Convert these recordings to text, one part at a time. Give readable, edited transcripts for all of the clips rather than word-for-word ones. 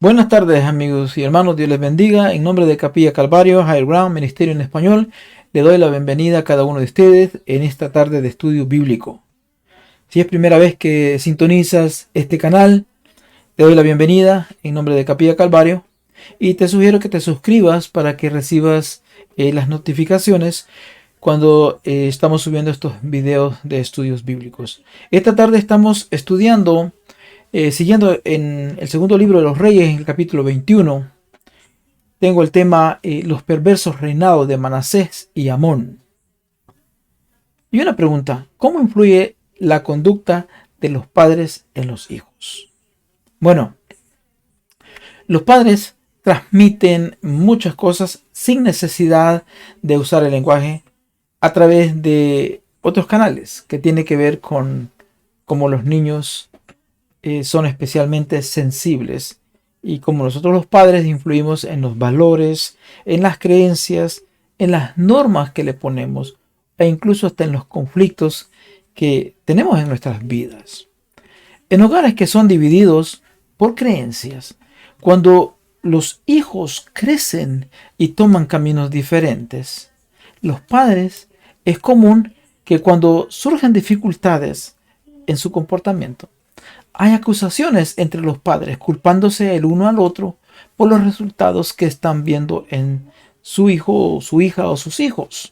Buenas tardes, amigos y hermanos, Dios les bendiga. En nombre de Capilla Calvario, Higher Ground, Ministerio en Español, le doy la bienvenida a cada uno de ustedes en esta tarde de estudio bíblico. Si es primera vez que sintonizas este canal, te doy la bienvenida en nombre de Capilla Calvario y te sugiero que te suscribas para que recibas las notificaciones cuando estamos subiendo estos videos de estudios bíblicos. Esta tarde estamos estudiando siguiendo en el segundo libro de los Reyes, en el capítulo 21, tengo el tema los perversos reinados de Manasés y Amón. Y una pregunta, ¿cómo influye la conducta de los padres en los hijos? Bueno, los padres transmiten muchas cosas sin necesidad de usar el lenguaje a través de otros canales que tiene que ver con cómo los niños son especialmente sensibles y como nosotros los padres influimos en los valores, en las creencias, en las normas que le ponemos e incluso hasta en los conflictos que tenemos en nuestras vidas. En hogares que son divididos por creencias, cuando los hijos crecen y toman caminos diferentes, los padres es común que cuando surgen dificultades en su comportamiento, hay acusaciones entre los padres, culpándose el uno al otro por los resultados que están viendo en su hijo, o su hija o sus hijos.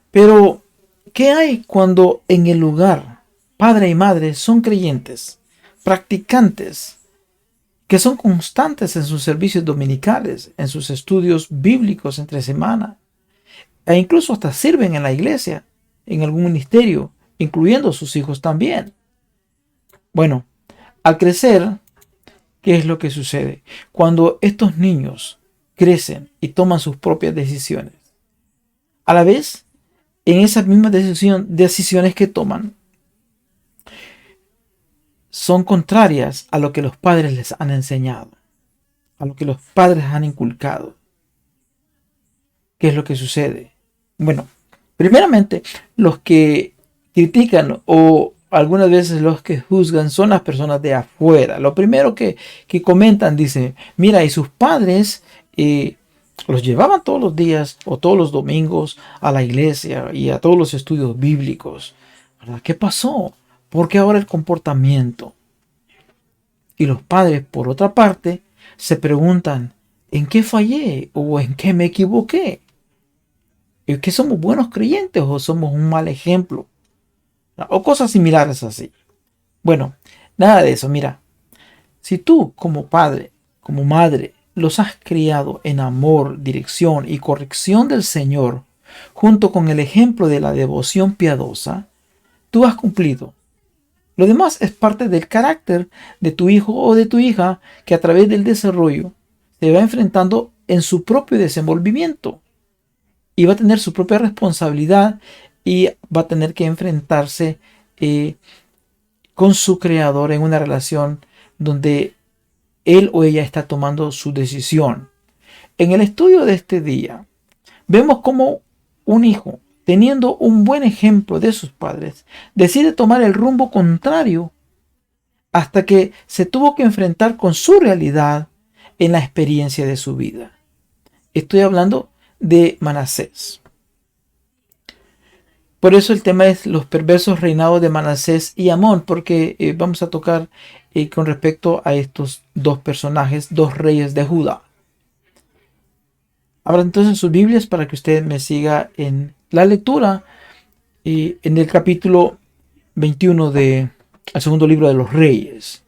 Pero, ¿qué hay cuando en el lugar padre y madre son creyentes, practicantes, que son constantes en sus servicios dominicales, en sus estudios bíblicos entre semana, e incluso hasta sirven en la iglesia, en algún ministerio, incluyendo sus hijos también? Bueno, al crecer, ¿qué es lo que sucede? Cuando estos niños crecen y toman sus propias decisiones, a la vez, en esas mismas decisiones que toman, son contrarias a lo que los padres les han enseñado, a lo que los padres han inculcado. ¿Qué es lo que sucede? Bueno, primeramente, los que critican o algunas veces los que juzgan son las personas de afuera. Lo primero que comentan dice, mira, y sus padres los llevaban todos los días o todos los domingos a la iglesia y a todos los estudios bíblicos, ¿verdad? ¿Qué pasó? ¿Por qué ahora el comportamiento? Y los padres, por otra parte, se preguntan, ¿en qué fallé o en qué me equivoqué? ¿Es que somos buenos creyentes o somos un mal ejemplo? O cosas similares así. Bueno, nada de eso. Mira, si tú como padre, como madre, los has criado en amor, dirección y corrección del Señor, junto con el ejemplo de la devoción piadosa, tú has cumplido. Lo demás es parte del carácter de tu hijo o de tu hija que a través del desarrollo se va enfrentando en su propio desenvolvimiento y va a tener su propia responsabilidad y va a tener que enfrentarse con su creador en una relación donde él o ella está tomando su decisión. En el estudio de este día, vemos cómo un hijo, teniendo un buen ejemplo de sus padres, decide tomar el rumbo contrario hasta que se tuvo que enfrentar con su realidad en la experiencia de su vida. Estoy hablando de Manasés. Por eso el tema es los perversos reinados de Manasés y Amón, porque vamos a tocar con respecto a estos dos personajes, dos reyes de Judá. Abra entonces sus Biblias para que usted me siga en la lectura en el capítulo 21 del segundo libro de los Reyes.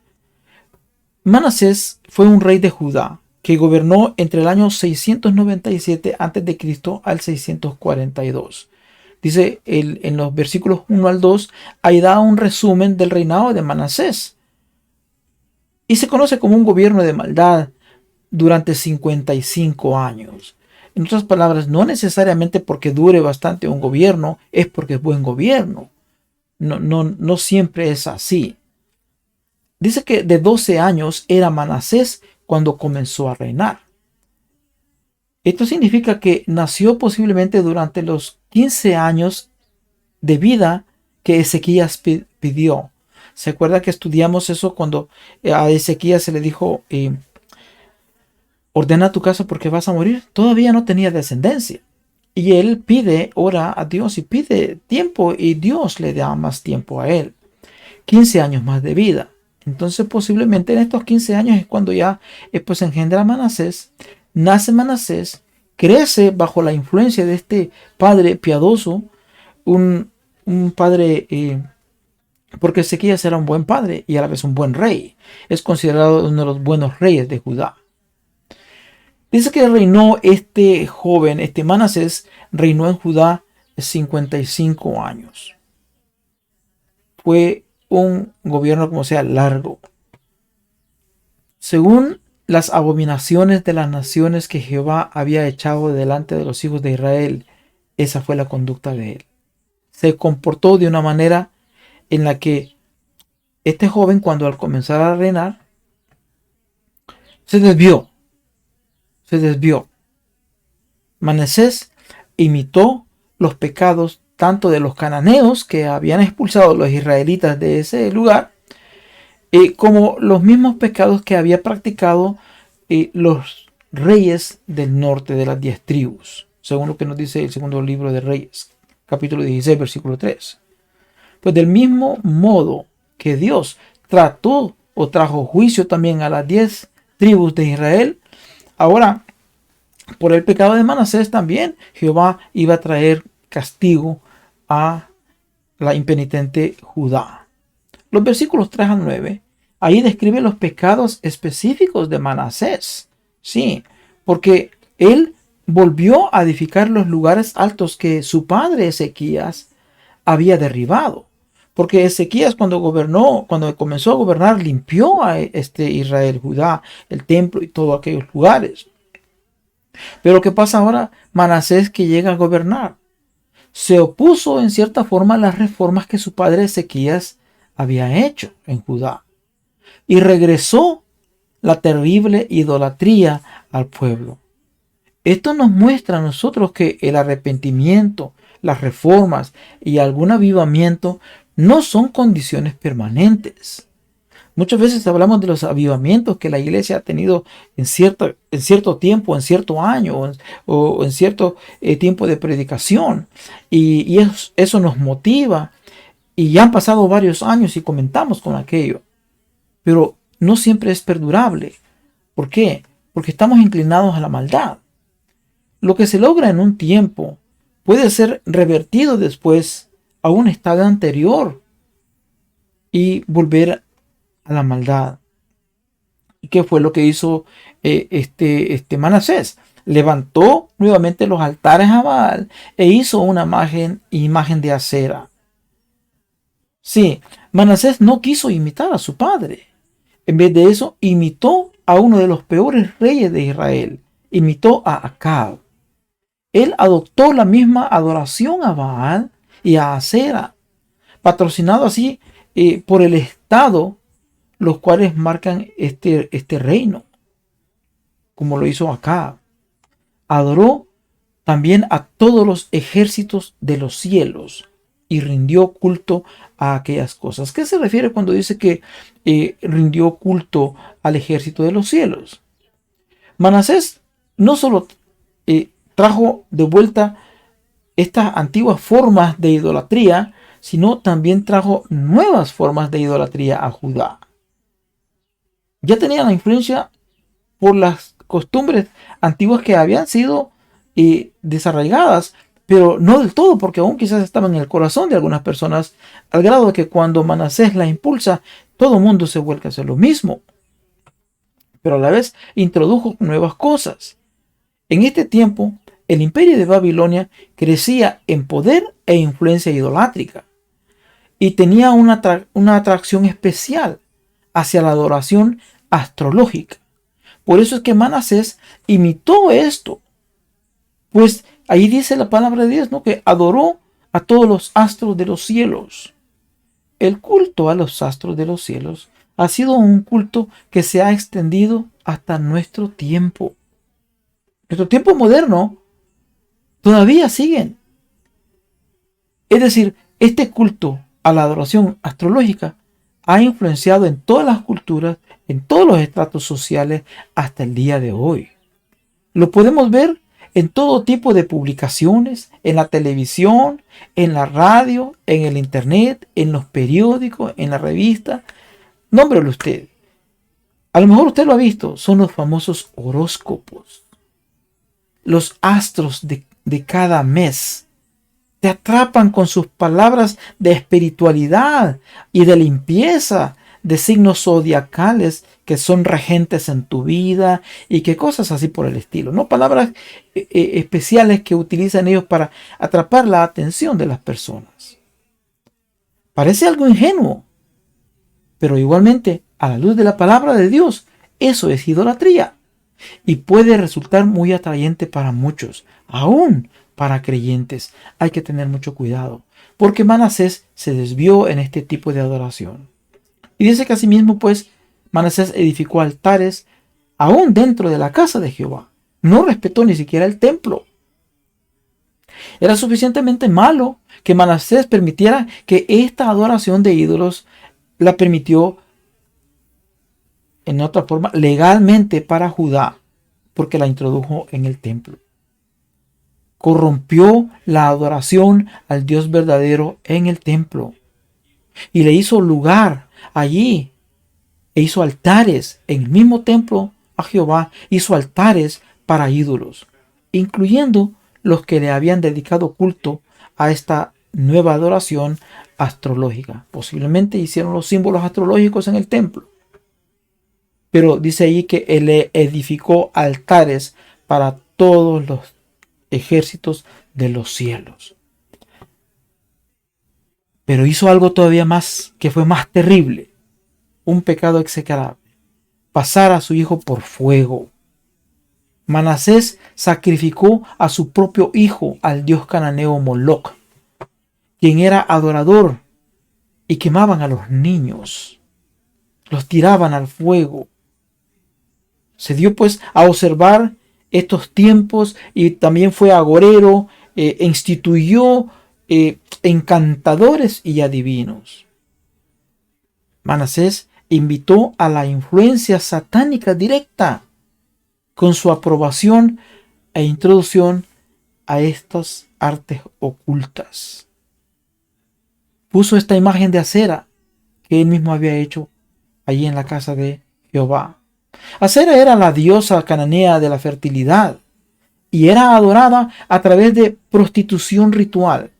Manasés fue un rey de Judá que gobernó entre el año 697 a.C. al 642. Dice en los versículos 1 al 2, ahí da un resumen del reinado de Manasés. Y se conoce como un gobierno de maldad durante 55 años. En otras palabras, no necesariamente porque dure bastante un gobierno, es porque es buen gobierno. No siempre es así. Dice que de 12 años era Manasés cuando comenzó a reinar. Esto significa que nació posiblemente durante los 15 años de vida que Ezequías pidió. ¿Se acuerda que estudiamos eso cuando a Ezequías se le dijo, ordena tu casa porque vas a morir. Todavía no tenía descendencia. Y él ora a Dios y pide tiempo, y Dios le da más tiempo a él. 15 años más de vida. Entonces posiblemente en estos 15 años es cuando ya pues engendra a Manasés. Nace Manasés, crece bajo la influencia de este padre piadoso, un padre, porque Ezequías era un buen padre y a la vez un buen rey. Es considerado uno de los buenos reyes de Judá. Dice que reinó este joven, este Manasés, reinó en Judá 55 años. Fue un gobierno, como sea, largo. Según las abominaciones de las naciones que Jehová había echado delante de los hijos de Israel, esa fue la conducta de él. Se comportó de una manera en la que este joven, cuando al comenzar a reinar, se desvió. Manasés imitó los pecados tanto de los cananeos que habían expulsado a los israelitas de ese lugar, como los mismos pecados que había practicado los reyes del norte de las 10 tribus, según lo que nos dice el segundo libro de Reyes, capítulo 16, versículo 3. Pues del mismo modo que Dios trató o trajo juicio también a las 10 tribus de Israel, ahora por el pecado de Manasés también Jehová iba a traer castigo a la impenitente Judá. Los versículos 3 al 9, ahí describe los pecados específicos de Manasés. Sí, porque él volvió a edificar los lugares altos que su padre Ezequías había derribado. Porque Ezequías cuando comenzó a gobernar, limpió a Israel, Judá, el templo y todos aquellos lugares. Pero ¿qué pasa ahora? Manasés, que llega a gobernar, se opuso en cierta forma a las reformas que su padre Ezequías había hecho en Judá, y regresó la terrible idolatría al pueblo. Esto nos muestra a nosotros que el arrepentimiento, las reformas y algún avivamiento no son condiciones permanentes. Muchas veces hablamos de los avivamientos que la iglesia ha tenido en cierto tiempo, en cierto año o en cierto tiempo de predicación. Y eso nos motiva. Y ya han pasado varios años y comentamos con aquello. Pero no siempre es perdurable. ¿Por qué? Porque estamos inclinados a la maldad. Lo que se logra en un tiempo puede ser revertido después a un estado anterior y volver a la maldad. ¿Y qué fue lo que hizo este Manasés? Levantó nuevamente los altares a Baal e hizo una imagen de acera. Sí, Manasés no quiso imitar a su padre. En vez de eso, imitó a uno de los peores reyes de Israel. Imitó a Acab. Él adoptó la misma adoración a Baal y a Acera, patrocinado así por el Estado, los cuales marcan este reino, como lo hizo Acab. Adoró también a todos los ejércitos de los cielos y rindió culto a aquellas cosas. ¿Qué se refiere cuando dice que rindió culto al ejército de los cielos? Manasés no solo trajo de vuelta estas antiguas formas de idolatría, sino también trajo nuevas formas de idolatría a Judá. Ya tenía la influencia por las costumbres antiguas que habían sido desarraigadas, pero no del todo, porque aún quizás estaban en el corazón de algunas personas, al grado de que cuando Manasés la impulsa, todo el mundo se vuelca a hacer lo mismo. Pero a la vez introdujo nuevas cosas. En este tiempo, el imperio de Babilonia crecía en poder e influencia idolátrica y tenía una atracción especial hacia la adoración astrológica. Por eso es que Manasés imitó esto, pues ahí dice la palabra de Dios, ¿no?, que adoró a todos los astros de los cielos. El culto a los astros de los cielos ha sido un culto que se ha extendido hasta nuestro tiempo. Nuestro tiempo moderno todavía siguen. Es decir, este culto a la adoración astrológica ha influenciado en todas las culturas, en todos los estratos sociales hasta el día de hoy. Lo podemos ver en todo tipo de publicaciones, en la televisión, en la radio, en el internet, en los periódicos, en la revista. Nómbrelo usted. A lo mejor usted lo ha visto. Son los famosos horóscopos. Los astros de cada mes. Te atrapan con sus palabras de espiritualidad y de limpieza, de signos zodiacales que son regentes en tu vida y que cosas así por el estilo. No palabras especiales que utilizan ellos para atrapar la atención de las personas. Parece algo ingenuo, pero igualmente a la luz de la palabra de Dios, eso es idolatría y puede resultar muy atrayente para muchos, aún para creyentes. Hay que tener mucho cuidado, porque Manasés se desvió en este tipo de adoración. Y dice que asimismo, pues, Manasés edificó altares aún dentro de la casa de Jehová. No respetó ni siquiera el templo. Era suficientemente malo que Manasés permitiera que esta adoración de ídolos la permitió, en otra forma, legalmente para Judá, porque la introdujo en el templo. Corrompió la adoración al Dios verdadero en el templo y le hizo lugar allí e hizo altares en el mismo templo a Jehová. Hizo altares para ídolos, incluyendo los que le habían dedicado culto a esta nueva adoración astrológica. Posiblemente hicieron los símbolos astrológicos en el templo, pero dice ahí que él le edificó altares para todos los ejércitos de los cielos. Pero hizo algo todavía más, que fue más terrible, un pecado execrable: pasar a su hijo por fuego. Manasés sacrificó a su propio hijo al dios cananeo Moloc, quien era adorador, y quemaban a los niños, los tiraban al fuego. Se dio pues a observar estos tiempos y también fue agorero, instituyó encantadores y adivinos. Manasés invitó a la influencia satánica directa con su aprobación e introducción a estas artes ocultas. Puso esta imagen de acera que él mismo había hecho allí en la casa de Jehová. Acera era la diosa cananea de la fertilidad y era adorada a través de prostitución ritual.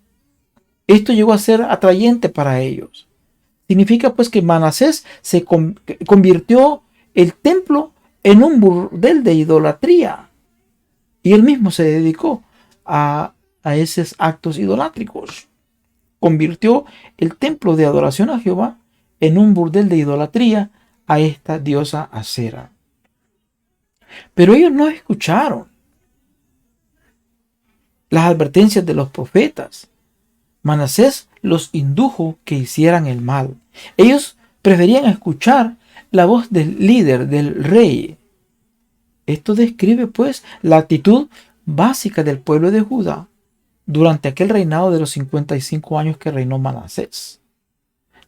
Esto llegó a ser atrayente para ellos. Significa pues que Manasés se convirtió el templo en un burdel de idolatría y él mismo se dedicó a esos actos idolátricos. Convirtió el templo de adoración a Jehová en un burdel de idolatría a esta diosa Acera. Pero ellos no escucharon las advertencias de los profetas. Manasés los indujo que hicieran el mal. Ellos preferían escuchar la voz del líder, del rey. Esto describe pues la actitud básica del pueblo de Judá durante aquel reinado de los 55 años que reinó Manasés.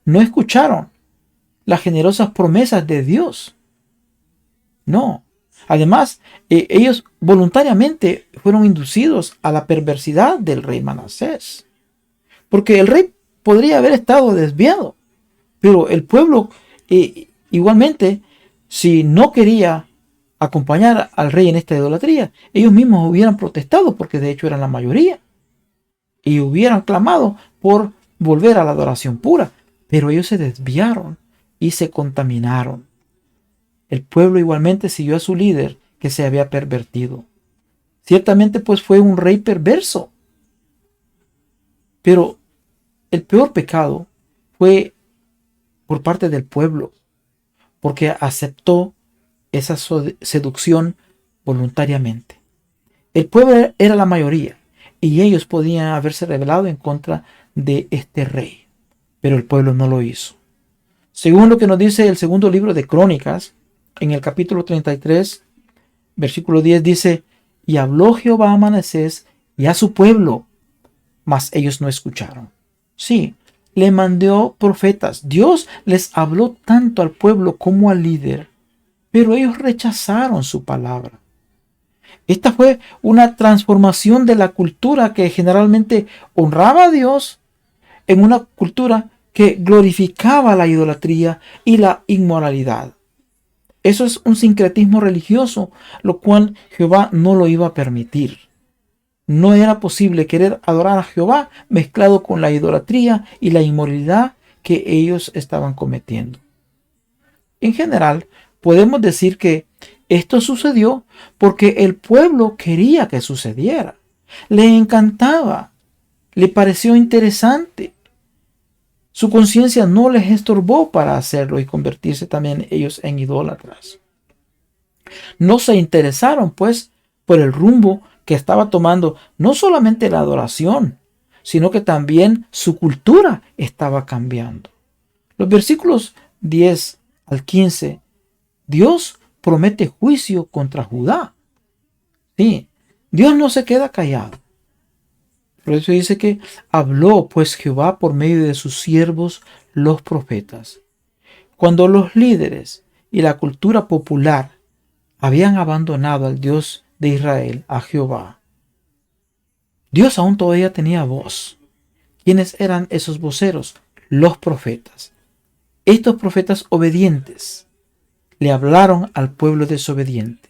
No escucharon las generosas promesas de Dios. No. Además, ellos voluntariamente fueron inducidos a la perversidad del rey Manasés. Porque el rey podría haber estado desviado, pero el pueblo igualmente, si no quería acompañar al rey en esta idolatría, ellos mismos hubieran protestado, porque de hecho eran la mayoría, y hubieran clamado por volver a la adoración pura, pero ellos se desviaron y se contaminaron. El pueblo igualmente siguió a su líder que se había pervertido. Ciertamente pues fue un rey perverso, pero el peor pecado fue por parte del pueblo, porque aceptó esa seducción voluntariamente. El pueblo era la mayoría y ellos podían haberse rebelado en contra de este rey, pero el pueblo no lo hizo. Según lo que nos dice el segundo libro de Crónicas, en el capítulo 33, versículo 10 dice: y habló Jehová a Manasés y a su pueblo, mas ellos no escucharon. Sí, le mandó profetas. Dios les habló tanto al pueblo como al líder, pero ellos rechazaron su palabra. Esta fue una transformación de la cultura que generalmente honraba a Dios en una cultura que glorificaba la idolatría y la inmoralidad. Eso es un sincretismo religioso, lo cual Jehová no lo iba a permitir. No era posible querer adorar a Jehová mezclado con la idolatría y la inmoralidad que ellos estaban cometiendo. En general, podemos decir que esto sucedió porque el pueblo quería que sucediera. Le encantaba, le pareció interesante. Su conciencia no les estorbó para hacerlo y convertirse también ellos en idólatras. No se interesaron, pues, por el rumbo que estaba tomando no solamente la adoración, sino que también su cultura estaba cambiando. Los versículos 10 al 15, Dios promete juicio contra Judá. Sí, Dios no se queda callado. Por eso dice que habló pues Jehová por medio de sus siervos los profetas. Cuando los líderes y la cultura popular habían abandonado al Dios de Israel, a Jehová, Dios aún todavía tenía voz. ¿Quiénes eran esos voceros? Los profetas. Estos profetas obedientes le hablaron al pueblo desobediente.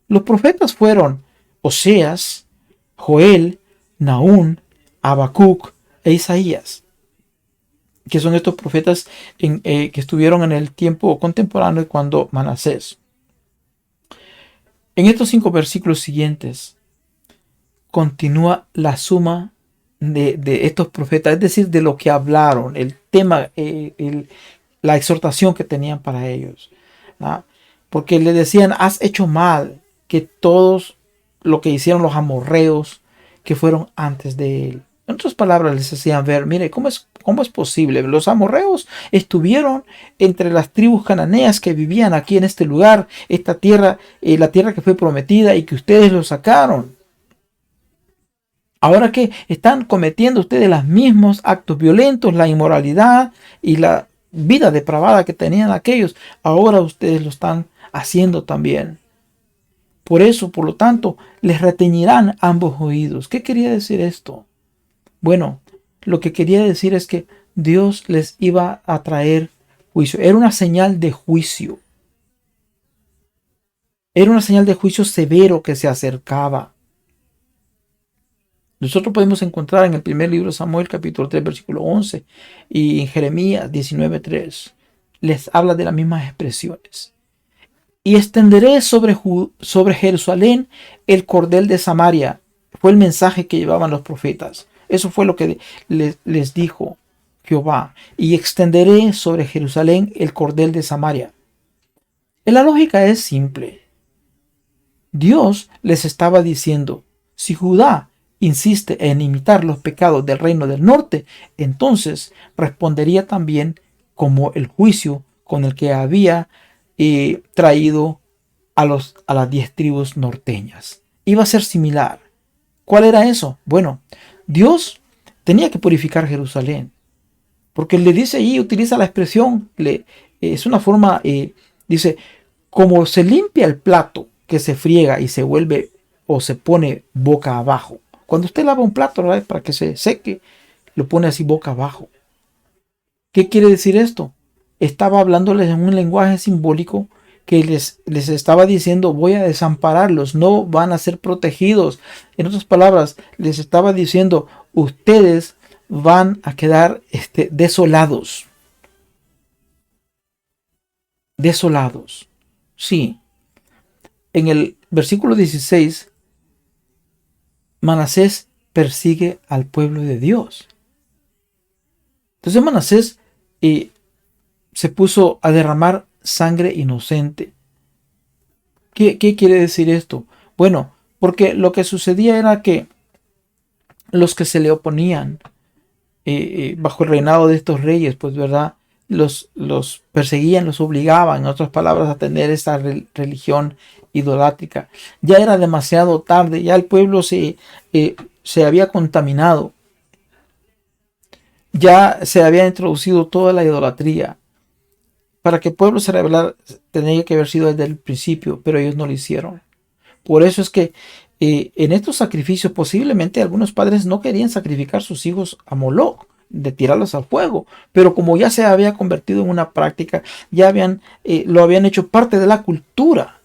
Los profetas fueron Oseas, Joel, Nahum, Habacuc e Isaías, que son estos profetas que estuvieron en el tiempo contemporáneo cuando Manasés. En estos 5 versículos siguientes continúa la suma de estos profetas, es decir, de lo que hablaron, el tema, la exhortación que tenían para ellos, ¿no? Porque le decían, has hecho mal, que todos lo que hicieron los amorreos que fueron antes de él. En otras palabras, les hacían ver, mire, ¿cómo es posible? Los amorreos estuvieron entre las tribus cananeas que vivían aquí en este lugar, esta tierra, la tierra que fue prometida y que ustedes lo sacaron. Ahora que están cometiendo ustedes los mismos actos violentos, la inmoralidad y la vida depravada que tenían aquellos, ahora ustedes lo están haciendo también. Por eso, por lo tanto, les retiñirán ambos oídos. ¿Qué quería decir esto? Bueno, lo que quería decir es que Dios les iba a traer juicio. Era una señal de juicio. Era una señal de juicio severo que se acercaba. Nosotros podemos encontrar en el primer libro de Samuel, capítulo 3, versículo 11, y en Jeremías 19:3, les habla de las mismas expresiones. Y extenderé sobre Jerusalén el cordel de Samaria. Fue el mensaje que llevaban los profetas. Eso fue lo que les dijo Jehová. Y extenderé sobre Jerusalén el cordel de Samaria. Y la lógica es simple. Dios les estaba diciendo, si Judá insiste en imitar los pecados del reino del norte, entonces respondería también como el juicio con el que había traído a las 10 tribus norteñas. Iba a ser similar. ¿Cuál era eso? Bueno, Dios tenía que purificar Jerusalén, porque le dice ahí, utiliza la expresión, es una forma, dice, como se limpia el plato que se friega y se vuelve o se pone boca abajo. Cuando usted lava un plato, ¿verdad?, para que se seque, lo pone así boca abajo. ¿Qué quiere decir esto? Estaba hablándoles en un lenguaje simbólico que les estaba diciendo, voy a desampararlos, no van a ser protegidos. En otras palabras, les estaba diciendo, ustedes van a quedar desolados. Desolados. Sí. En el versículo 16, Manasés persigue al pueblo de Dios. Entonces Manasés se puso a derramar sangre inocente. ¿Qué quiere decir esto? Bueno, porque lo que sucedía era que los que se le oponían bajo el reinado de estos reyes, pues verdad, los perseguían, los obligaban, en otras palabras, a tener esta religión idolátrica. Ya era demasiado tarde, ya el pueblo se había contaminado, ya se había introducido toda la idolatría. Para que el pueblo se rebelara tenía que haber sido desde el principio, pero ellos no lo hicieron. Por eso es que en estos sacrificios posiblemente algunos padres no querían sacrificar sus hijos a Moloch, de tirarlos al fuego, pero como ya se había convertido en una práctica, ya lo habían hecho parte de la cultura.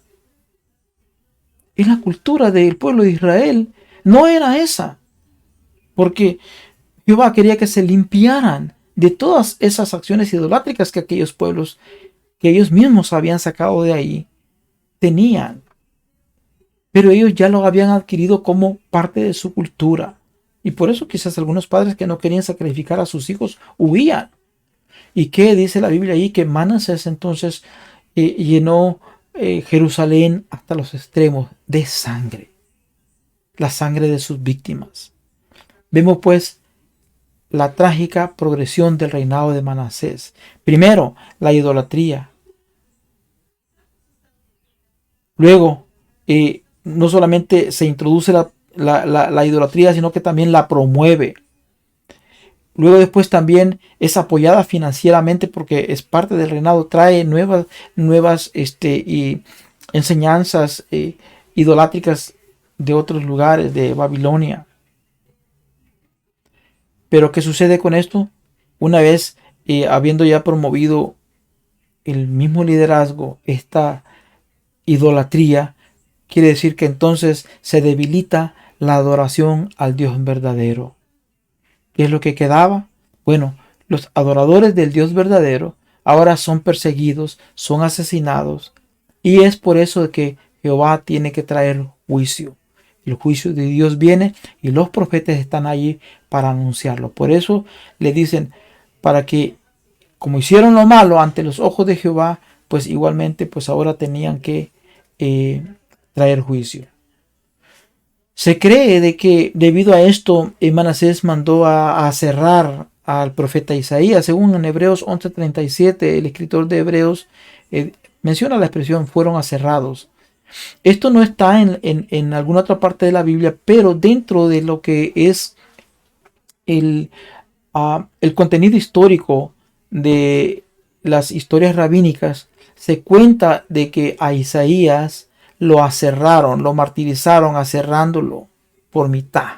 Y la cultura del pueblo de Israel no era esa, porque Jehová quería que se limpiaran de todas esas acciones idolátricas que aquellos pueblos, que ellos mismos habían sacado de ahí, tenían. Pero ellos ya lo habían adquirido como parte de su cultura. Y por eso quizás algunos padres que no querían sacrificar a sus hijos huían. ¿Y qué dice la Biblia ahí? Que Manasés entonces llenó Jerusalén hasta los extremos de sangre. La sangre de sus víctimas. Vemos pues la trágica progresión del reinado de Manasés. Primero, la idolatría. Luego, no solamente se introduce la idolatría, sino que también la promueve. Luego después también es apoyada financieramente porque es parte del reinado, trae nuevas y enseñanzas idolátricas de otros lugares, de Babilonia. Pero ¿qué sucede con esto? Una vez habiendo ya promovido el mismo liderazgo, esta idolatría, quiere decir que entonces se debilita la adoración al Dios verdadero. ¿Qué es lo que quedaba? Bueno, los adoradores del Dios verdadero ahora son perseguidos, son asesinados, y es por eso que Jehová tiene que traer juicio. El juicio de Dios viene y los profetas están allí para anunciarlo. Por eso le dicen, para que como hicieron lo malo ante los ojos de Jehová, pues igualmente pues ahora tenían que traer juicio. Se cree de que debido a esto Manasés mandó a cerrar al profeta Isaías. Según en Hebreos 11:37, el escritor de Hebreos menciona la expresión fueron aserrados. Esto no está en alguna otra parte de la Biblia, pero dentro de lo que es el contenido histórico de las historias rabínicas, se cuenta de que a Isaías lo aserraron, lo martirizaron, aserrándolo por mitad.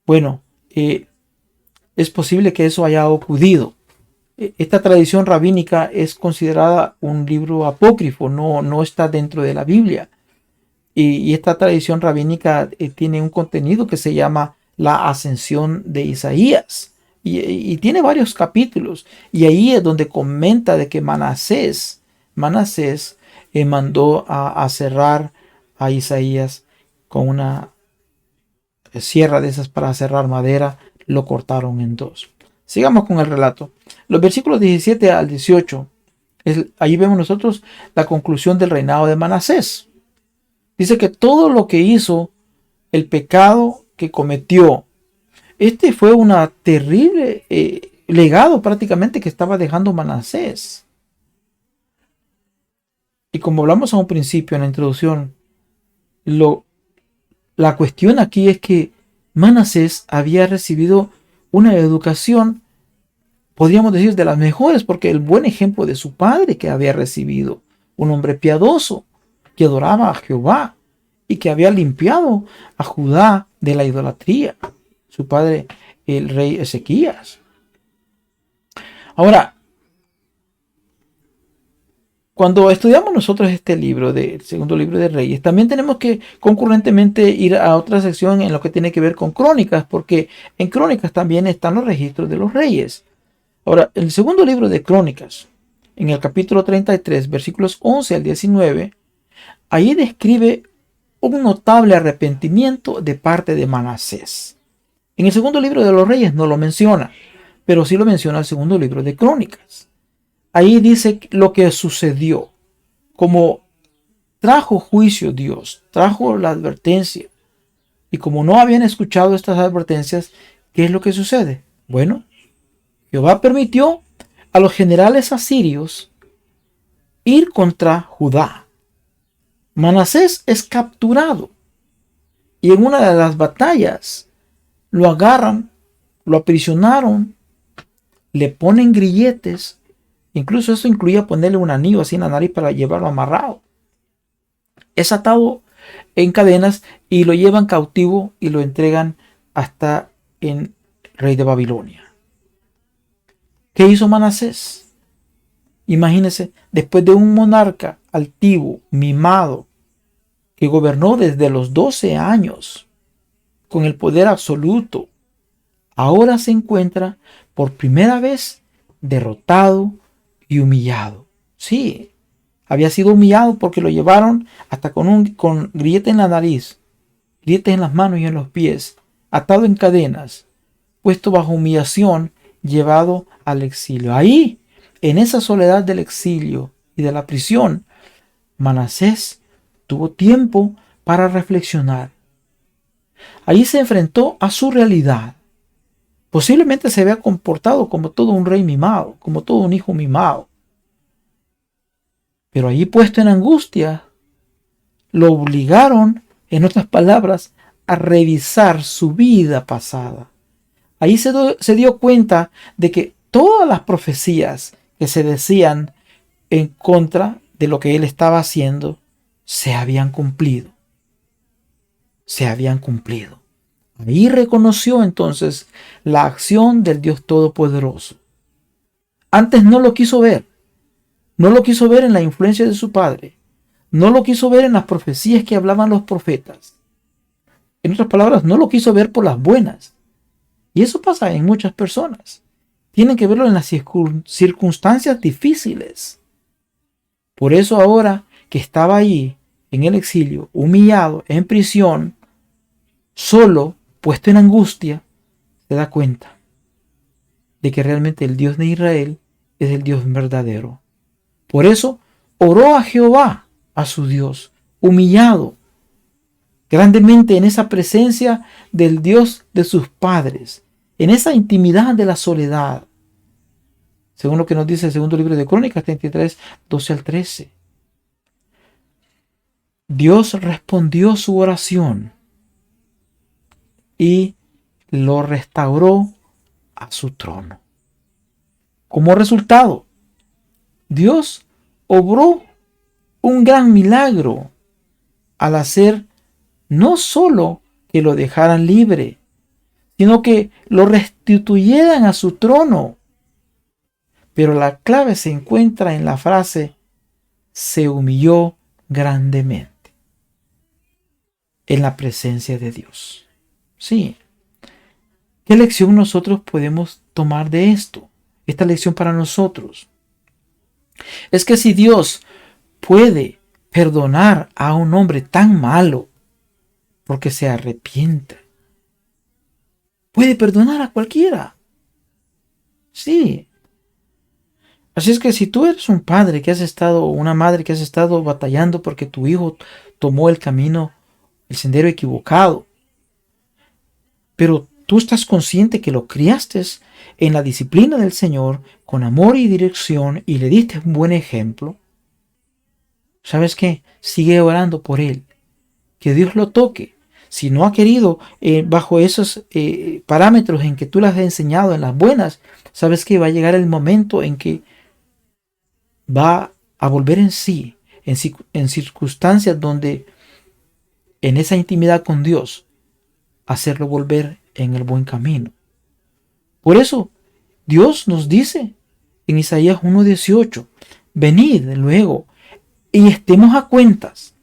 Bueno, es posible que eso haya ocurrido. Esta tradición rabínica es considerada un libro apócrifo, no está dentro de la Biblia. Y esta tradición rabínica tiene un contenido que se llama la ascensión de Isaías. Y tiene varios capítulos. Y ahí es donde comenta de que Manasés mandó a cerrar a Isaías con una sierra de esas para cerrar madera. Lo cortaron en dos. Sigamos con el relato. Los versículos 17 al 18. Ahí vemos nosotros la conclusión del reinado de Manasés. Dice que todo lo que hizo, el pecado que cometió, este fue una terrible legado prácticamente que estaba dejando Manasés. Y como hablamos a un principio en la introducción, la cuestión aquí es que Manasés había recibido una educación, podríamos decir, de las mejores, porque el buen ejemplo de su padre que había recibido, un hombre piadoso, que adoraba a Jehová y que había limpiado a Judá de la idolatría, su padre, el rey Ezequías. Ahora, cuando estudiamos nosotros este libro, el segundo libro de Reyes, también tenemos que concurrentemente ir a otra sección en lo que tiene que ver con Crónicas, porque en Crónicas también están los registros de los reyes. Ahora, el segundo libro de Crónicas, en el capítulo 33, versículos 11 al 19, ahí describe un notable arrepentimiento de parte de Manasés. En el segundo libro de los Reyes no lo menciona, pero sí lo menciona el segundo libro de Crónicas. Ahí dice lo que sucedió, como trajo juicio Dios, trajo la advertencia. Y como no habían escuchado estas advertencias, ¿qué es lo que sucede? Bueno, Jehová permitió a los generales asirios ir contra Judá. Manasés es capturado y en una de las batallas lo agarran, lo aprisionaron, le ponen grilletes. Incluso eso incluía ponerle un anillo así en la nariz para llevarlo amarrado. es atado en cadenas y lo llevan cautivo y lo entregan hasta el rey de Babilonia. ¿Qué hizo Manasés? Imagínense, después de un monarca altivo, mimado, que gobernó desde los 12 años con el poder absoluto, ahora se encuentra por primera vez derrotado y humillado. Sí, había sido humillado porque lo llevaron hasta con grilletes en la nariz, grilletes en las manos y en los pies, atado en cadenas, puesto bajo humillación, llevado al exilio. Ahí, en esa soledad del exilio y de la prisión, Manasés tuvo tiempo para reflexionar. Allí se enfrentó a su realidad. Posiblemente se había comportado como todo un rey mimado, como todo un hijo mimado. Pero allí, puesto en angustia, lo obligaron, en otras palabras, a revisar su vida pasada. Ahí se dio cuenta de que todas las profecías que se decían en contra de lo que él estaba haciendo se habían cumplido. Se habían cumplido. Ahí reconoció entonces la acción del Dios Todopoderoso. Antes no lo quiso ver. No lo quiso ver en la influencia de su padre. No lo quiso ver en las profecías que hablaban los profetas. En otras palabras, no lo quiso ver por las buenas. Y eso pasa en muchas personas. Tienen que verlo en las circunstancias difíciles. Por eso ahora que estaba ahí, en el exilio, humillado, en prisión, solo, puesto en angustia, se da cuenta de que realmente el Dios de Israel es el Dios verdadero. Por eso oró a Jehová, a su Dios, humillado grandemente en esa presencia del Dios de sus padres, en esa intimidad de la soledad, según lo que nos dice el segundo libro de Crónicas 33, 12 al 13. Dios respondió su oración y lo restauró a su trono. Como resultado, Dios obró un gran milagro al hacer no solo que lo dejaran libre, sino que lo restituyeran a su trono. Pero la clave se encuentra en la frase: se humilló grandemente en la presencia de Dios. Sí. ¿Qué lección nosotros podemos tomar de esto? Esta lección para nosotros es que si Dios puede perdonar a un hombre tan malo porque se arrepiente, puede perdonar a cualquiera. Sí. Así es que si tú eres un padre que has estado, o una madre que has estado batallando porque tu hijo tomó el camino, el sendero equivocado, pero tú estás consciente que lo criaste en la disciplina del Señor, con amor y dirección, y le diste un buen ejemplo, ¿sabes qué? Sigue orando por él, que Dios lo toque. Si no ha querido bajo esos parámetros en que tú le has enseñado en las buenas, ¿sabes qué? Va a llegar el momento en que va a volver en sí, en circunstancias donde, en esa intimidad con Dios, hacerlo volver en el buen camino. Por eso, Dios nos dice en Isaías 1:18, venid luego y estemos a cuentas.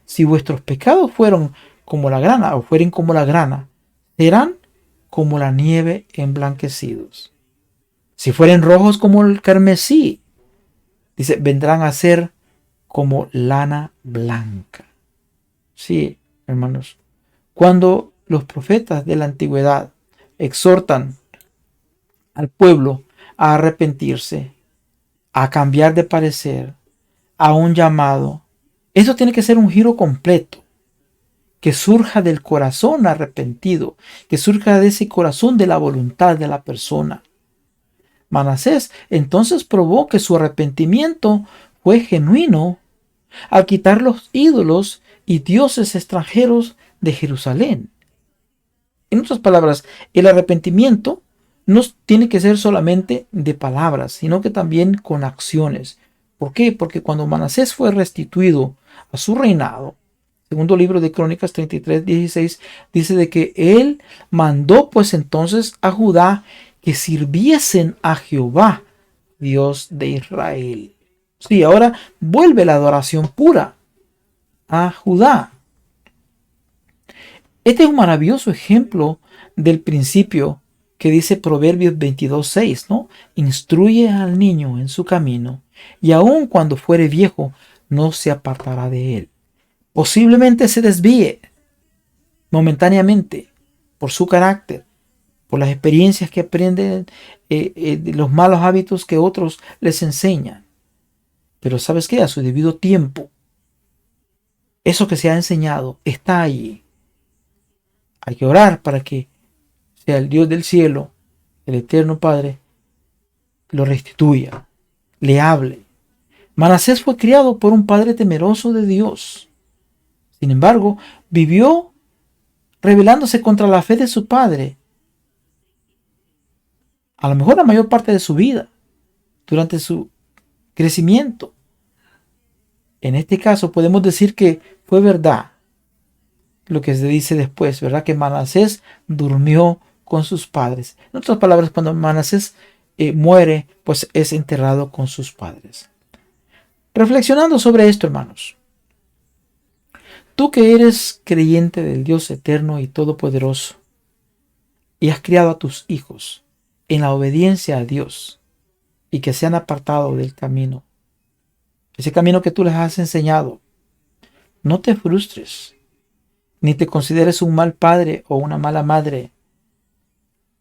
Si vuestros pecados fueron como la grana, o fueren como la grana, serán como la nieve emblanquecidos. Si fueren rojos como el carmesí, dice, vendrán a ser como lana blanca. Sí, hermanos, cuando los profetas de la antigüedad exhortan al pueblo a arrepentirse, a cambiar de parecer, a un llamado, eso tiene que ser un giro completo, que surja del corazón arrepentido, que surja de ese corazón de la voluntad de la persona. Manasés entonces probó que su arrepentimiento fue genuino al quitar los ídolos y dioses extranjeros de Jerusalén. En otras palabras, el arrepentimiento no tiene que ser solamente de palabras, sino que también con acciones. ¿Por qué? Porque cuando Manasés fue restituido a su reinado, segundo libro de Crónicas 33:16, dice de que él mandó pues entonces a Judá que sirviesen a Jehová, Dios de Israel. Sí, ahora vuelve la adoración pura a Judá. Este es un maravilloso ejemplo del principio que dice Proverbios 22:6, ¿no? Instruye al niño en su camino, y aun cuando fuere viejo, no se apartará de él. Posiblemente se desvíe momentáneamente por su carácter, por las experiencias que aprenden, de los malos hábitos que otros les enseñan. Pero ¿sabes qué? A su debido tiempo, eso que se ha enseñado está allí. Hay que orar para que sea el Dios del cielo, el eterno Padre, lo restituya, le hable. Manasés fue criado por un padre temeroso de Dios. Sin embargo, vivió rebelándose contra la fe de su padre, a lo mejor la mayor parte de su vida, durante su crecimiento. En este caso podemos decir que fue verdad lo que se dice después, ¿verdad? Que Manasés durmió con sus padres. En otras palabras, cuando Manasés muere, pues es enterrado con sus padres. Reflexionando sobre esto, hermanos, tú que eres creyente del Dios eterno y todopoderoso y has criado a tus hijos en la obediencia a Dios y que se han apartado del camino, ese camino que tú les has enseñado, no te frustres, ni te consideres un mal padre o una mala madre.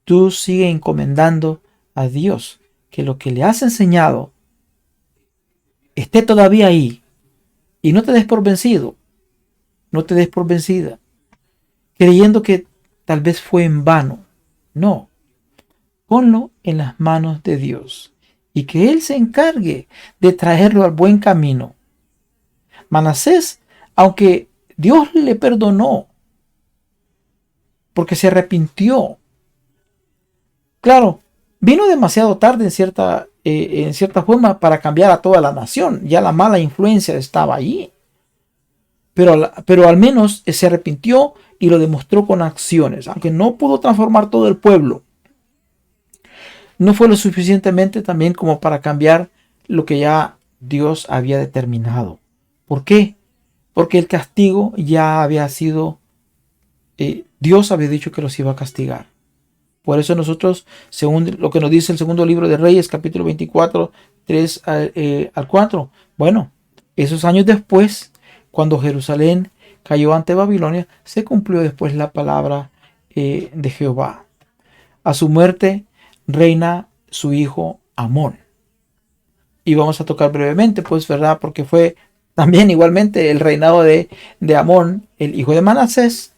Tú sigue encomendando a Dios que lo que le has enseñado esté todavía ahí, y no te des por vencido, no te des por vencida, creyendo que tal vez fue en vano. No, ponlo en las manos de Dios y que Él se encargue de traerlo al buen camino. Manasés, aunque Dios le perdonó porque se arrepintió, claro, vino demasiado tarde en cierta forma para cambiar a toda la nación. Ya la mala influencia estaba allí. Pero al menos se arrepintió y lo demostró con acciones. Aunque no pudo transformar todo el pueblo, no fue lo suficientemente también como para cambiar lo que ya Dios había determinado. ¿Por qué? Porque el castigo ya había sido, Dios había dicho que los iba a castigar. Por eso nosotros, según lo que nos dice el segundo libro de Reyes, capítulo 24, 3 al 4, bueno, esos años después, cuando Jerusalén cayó ante Babilonia, se cumplió después la palabra de Jehová. A su muerte reina su hijo Amón. Y vamos a tocar brevemente, pues, ¿verdad? Porque fue también igualmente el reinado de Amón, el hijo de Manasés,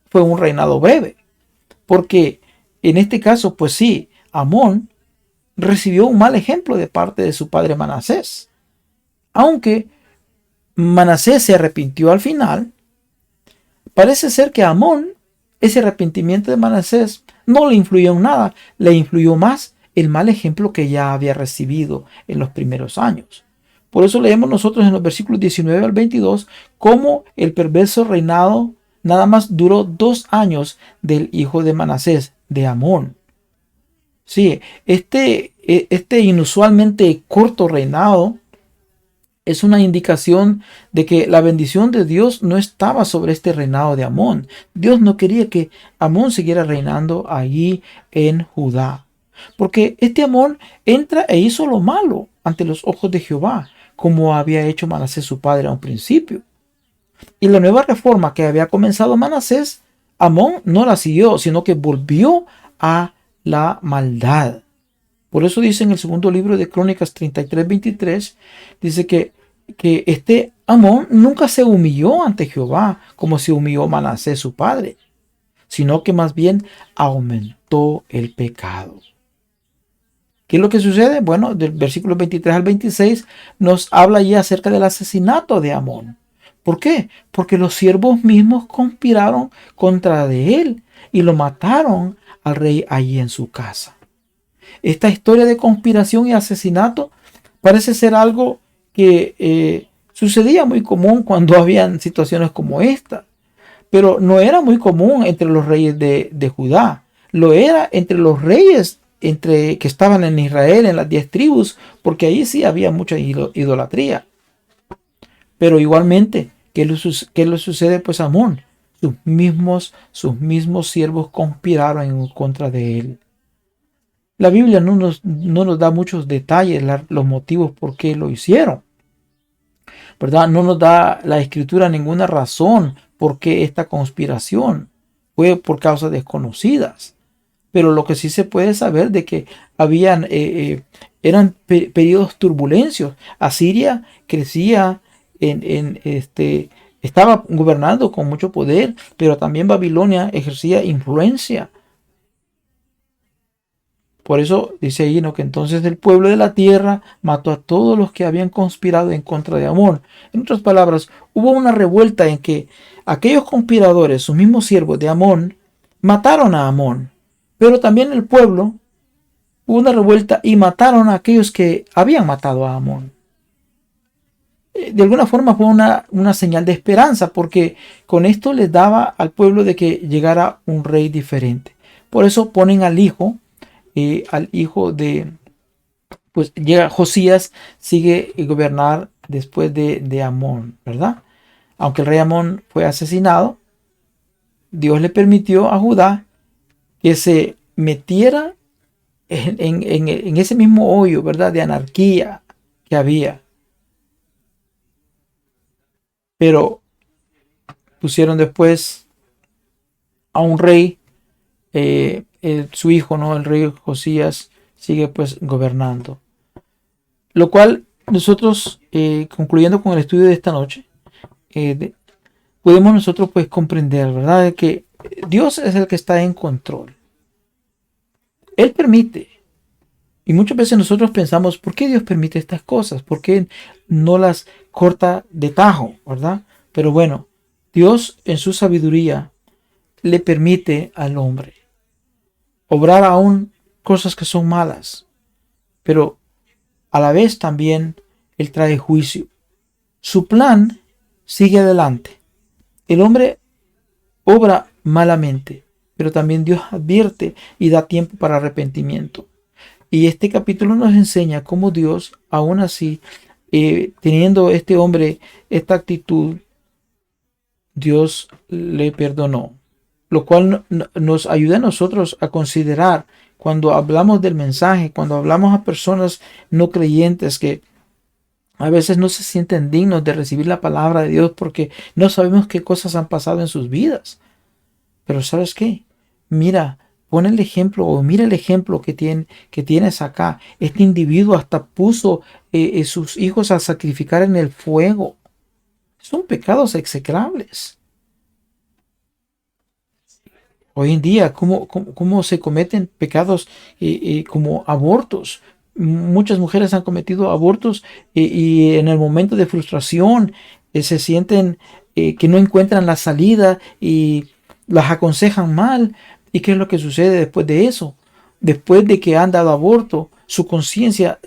fue un reinado breve. Porque en este caso, pues sí, Amón recibió un mal ejemplo de parte de su padre Manasés. Aunque Manasés se arrepintió al final, parece ser que a Amón, ese arrepentimiento de Manasés no le influyó en nada, le influyó más el mal ejemplo que ya había recibido en los primeros años. Por eso leemos nosotros en los versículos 19 al 22 cómo el perverso reinado nada más duró 2 años del hijo de Manasés, de Amón. Sí, este inusualmente corto reinado es una indicación de que la bendición de Dios no estaba sobre este reinado de Amón. Dios no quería que Amón siguiera reinando allí en Judá. Porque este Amón entra e hizo lo malo ante los ojos de Jehová, como había hecho Manasés su padre a un principio. Y la nueva reforma que había comenzado Manasés, Amón no la siguió, sino que volvió a la maldad. Por eso dice en el segundo libro de Crónicas 33:23, dice que este Amón nunca se humilló ante Jehová como se humilló Manasés su padre, sino que más bien aumentó el pecado. ¿Qué es lo que sucede? Bueno, del versículo 23 al 26 nos habla ya acerca del asesinato de Amón. ¿Por qué? Porque los siervos mismos conspiraron contra de él y lo mataron al rey allí en su casa. Esta historia de conspiración y asesinato parece ser algo que Sucedía muy común cuando habían situaciones como esta, pero no era muy común entre los reyes de Judá. Lo era entre los reyes que estaban en Israel, en las 10 tribus, porque ahí sí había mucha idolatría. Pero igualmente, ¿qué le sucede pues a Amón? Sus mismos siervos conspiraron en contra de él. La Biblia no nos da muchos detalles, los motivos por qué lo hicieron, ¿verdad? No nos da la escritura ninguna razón por qué esta conspiración fue por causas desconocidas. Pero lo que sí se puede saber de que eran periodos turbulencios. Asiria crecía estaba gobernando con mucho poder, pero también Babilonia ejercía influencia. Por eso dice ahí, ¿no?, que entonces el pueblo de la tierra mató a todos los que habían conspirado en contra de Amón. En otras palabras, hubo una revuelta en que aquellos conspiradores, sus mismos siervos de Amón, mataron a Amón. Pero también el pueblo hubo una revuelta y mataron a aquellos que habían matado a Amón. De alguna forma fue una señal de esperanza, porque con esto les daba al pueblo de que llegara un rey diferente. Por eso ponen al hijo de, pues llega Josías, sigue gobernar después de Amón, ¿verdad? Aunque el rey Amón fue asesinado, Dios le permitió a Judá que se metiera en ese mismo hoyo, ¿verdad?, de anarquía que había. Pero pusieron después a un rey, su hijo, ¿no?, el rey Josías, sigue pues gobernando. Lo cual nosotros, concluyendo con el estudio de esta noche, podemos nosotros pues comprender, ¿verdad?, de que Dios es el que está en control. Él permite. Y muchas veces nosotros pensamos, ¿por qué Dios permite estas cosas? ¿Por qué no las corta de tajo, verdad? Pero bueno, Dios en su sabiduría le permite al hombre obrar aún cosas que son malas, pero a la vez también Él trae juicio. Su plan sigue adelante. El hombre obra malamente, pero también Dios advierte y da tiempo para arrepentimiento. Y este capítulo nos enseña cómo Dios, aún así, teniendo este hombre esta actitud, Dios le perdonó. Lo cual nos ayuda a nosotros a considerar cuando hablamos del mensaje, cuando hablamos a personas no creyentes que a veces no se sienten dignos de recibir la palabra de Dios porque no sabemos qué cosas han pasado en sus vidas. Pero ¿sabes qué? Mira, pon el ejemplo o mira el ejemplo que tienes acá. Este individuo hasta puso sus hijos a sacrificar en el fuego. Son pecados execrables. Hoy en día, ¿cómo se cometen pecados como abortos? Muchas mujeres han cometido abortos y en el momento de frustración se sienten que no encuentran la salida y las aconsejan mal. ¿Y qué es lo que sucede después de eso? Después de que han dado aborto, su conciencia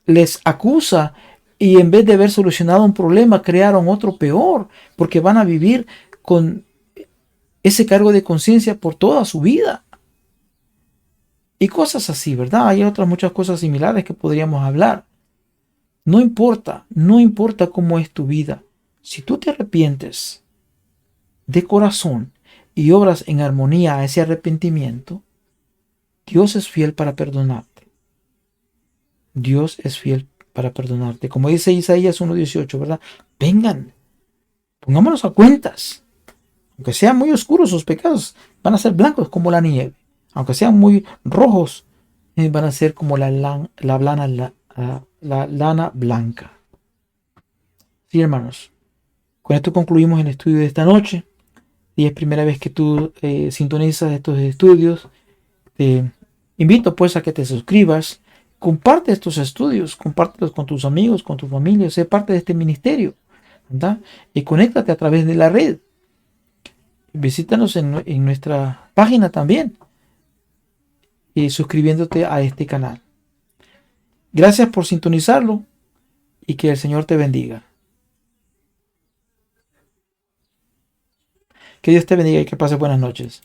les acusa y en vez de haber solucionado un problema, crearon otro peor, porque van a vivir con ese cargo de conciencia por toda su vida. Y cosas así, ¿verdad? Hay otras muchas cosas similares que podríamos hablar. No importa cómo es tu vida. Si tú te arrepientes de corazón y obras en armonía a ese arrepentimiento, Dios es fiel para perdonarte. Dios es fiel para perdonarte. Como dice Isaías 1:18, ¿verdad? Vengan, pongámonos a cuentas. Aunque sean muy oscuros sus pecados, van a ser blancos como la nieve. Aunque sean muy rojos, van a ser como la lana blanca. Sí, hermanos. Con esto concluimos el estudio de esta noche. Y es primera vez que tú sintonizas estos estudios. Te invito pues a que te suscribas. Comparte estos estudios. Compártelos con tus amigos, con tu familia. Sé parte de este ministerio, ¿verdad? Y conéctate a través de la red. Visítanos en nuestra página también. Y suscribiéndote a este canal. Gracias por sintonizarlo. Y que el Señor te bendiga. Que Dios te bendiga y que pases buenas noches.